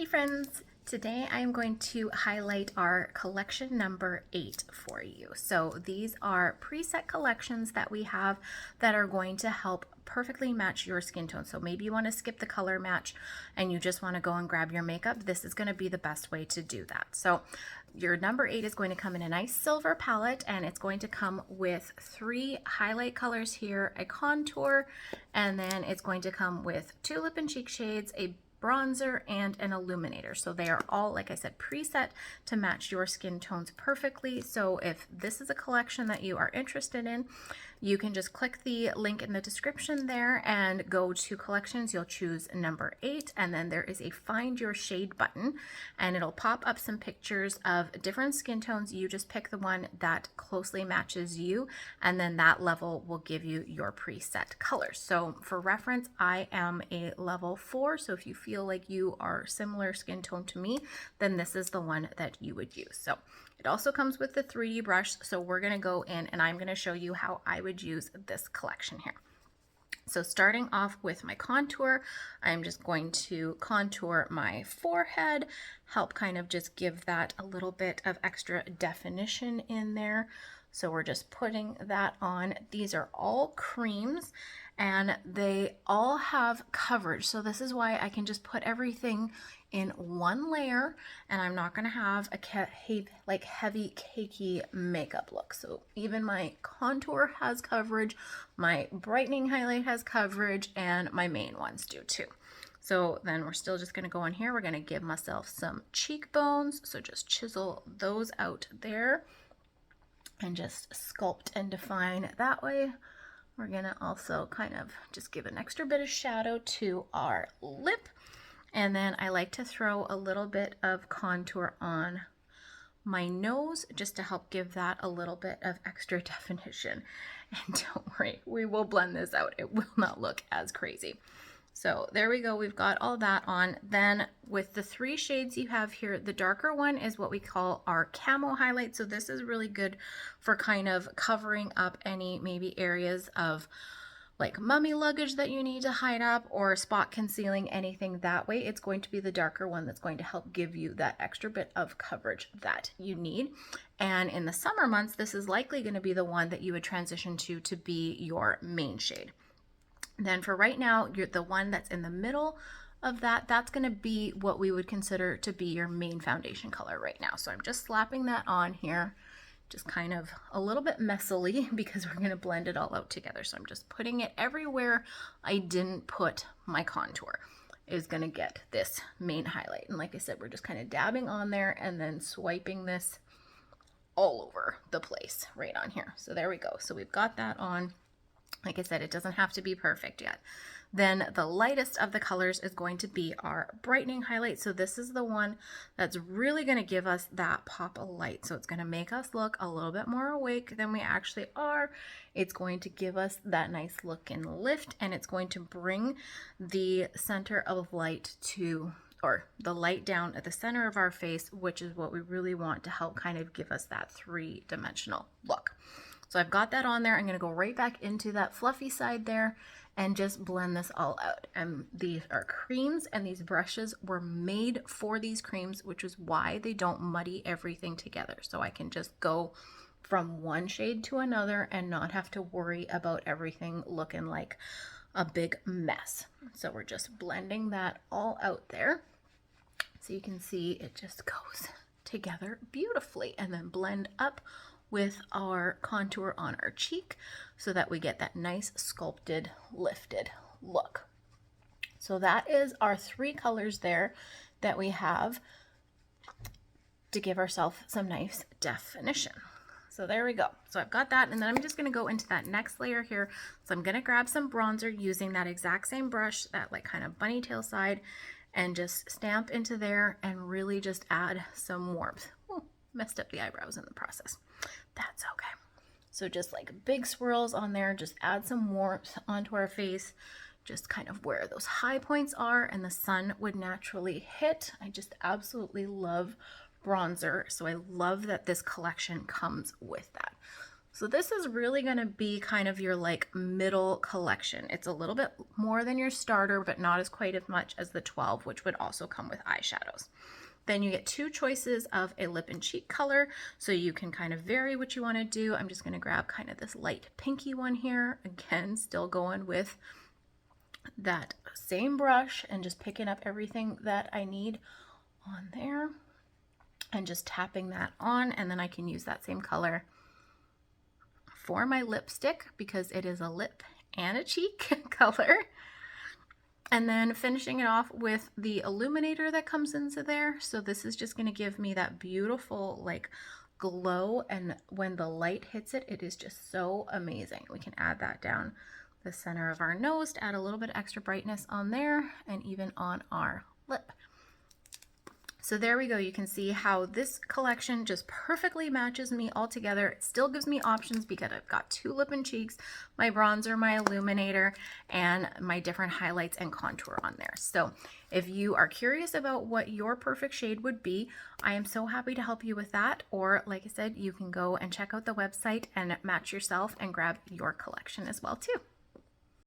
Hey friends, today I'm going to highlight our collection number 8 for you. So these are preset collections that we have that are going to help perfectly match your skin tone. So maybe you want to skip the color match and you just want to go and grab your makeup. This is going to be the best way to do that. So your number 8 is going to come in a nice silver palette, and it's going to come with 3 highlight colors here, a contour, and then it's going to come with 2 lip and cheek shades, a bronzer, and an illuminator. So they are all, like I said, preset to match your skin tones perfectly. So if this is a collection that you are interested in, you can just click the link in the description there and go to collections. You'll choose number 8, and then there is a find your shade button, and it'll pop up some pictures of different skin tones. You just pick the one that closely matches you, and then that level will give you your preset colors. So for reference, I am a level 4, so if you feel like you are similar skin tone to me, then this is the one that you would use. So it also comes with the 3D brush, so we're going to go in and I'm going to show you how I would use this collection here. So starting off with my contour, I'm just going to contour my forehead, help kind of just give that a little bit of extra definition in there. So we're just putting that on. These are all creams and they all have coverage. So this is why I can just put everything in one layer and I'm not going to have a heavy cakey makeup look. So even my contour has coverage, my brightening highlight has coverage, and my main ones do too. So then we're still just going to go in here. We're going to give myself some cheekbones. So just chisel those out there and just sculpt and define that way. We're going to also kind of just give an extra bit of shadow to our lip. And then I like to throw a little bit of contour on my nose just to help give that a little bit of extra definition. And don't worry, we will blend this out. It will not look as crazy. So there we go. We've got all that on. Then with the 3 shades you have here, the darker one is what we call our camo highlight. So this is really good for kind of covering up any maybe areas of like mummy luggage that you need to hide up, or spot concealing anything that way. It's going to be the darker one that's going to help give you that extra bit of coverage that you need. And in the summer months, this is likely going to be the one that you would transition to be your main shade. Then for right now, you're the one that's in the middle of that, that's going to be what we would consider to be your main foundation color right now. So I'm just slapping that on here, just kind of a little bit messily because we're going to blend it all out together. So I'm just putting it everywhere I didn't put my contour is going to get this main highlight. And like I said, we're just kind of dabbing on there and then swiping this all over the place right on here. So there we go. So we've got that on. Like I said, it doesn't have to be perfect yet. Then the lightest of the colors is going to be our brightening highlight. So this is the one that's really going to give us that pop of light. So it's going to make us look a little bit more awake than we actually are. It's going to give us that nice look and lift, and it's going to bring the center of light to, or the light down at the center of our face, which is what we really want to help kind of give us that 3-dimensional look. So I've got that on there. I'm going to go right back into that fluffy side there and just blend this all out. And these are creams, and these brushes were made for these creams, which is why they don't muddy everything together. So I can just go from one shade to another and not have to worry about everything looking like a big mess. So we're just blending that all out there. So you can see it just goes together beautifully, and then blend up with our contour on our cheek so that we get that nice sculpted, lifted look. So that is our 3 colors there that we have to give ourselves some nice definition. So there we go. So I've got that, and then I'm just going to go into that next layer here. So I'm going to grab some bronzer using that exact same brush, that like kind of bunny tail side, and just stamp into there and really just add some warmth. Ooh, messed up the eyebrows in the process. That's okay. So just like big swirls on there, just add some warmth onto our face, just kind of where those high points are and the sun would naturally hit. I just absolutely love bronzer, so I love that this collection comes with that. So this is really going to be kind of your like middle collection. It's a little bit more than your starter, but not as quite as much as the 12, which would also come with eyeshadows. Then you get 2 choices of a lip and cheek color, so you can kind of vary what you want to do. I'm just going to grab kind of this light pinky one here. Again, still going with that same brush and just picking up everything that I need on there and just tapping that on, and then I can use that same color for my lipstick because it is a lip and a cheek color. And then finishing it off with the illuminator that comes into there. So this is just going to give me that beautiful like glow, and when the light hits it, it is just so amazing. We can add that down the center of our nose to add a little bit extra brightness on there and even on our lip. So there we go. You can see how this collection just perfectly matches me all together. It still gives me options because I've got 2 lip and cheeks, my bronzer, my illuminator, and my different highlights and contour on there. So if you are curious about what your perfect shade would be, I am so happy to help you with that. Or like I said, you can go and check out the website and match yourself and grab your collection as well too.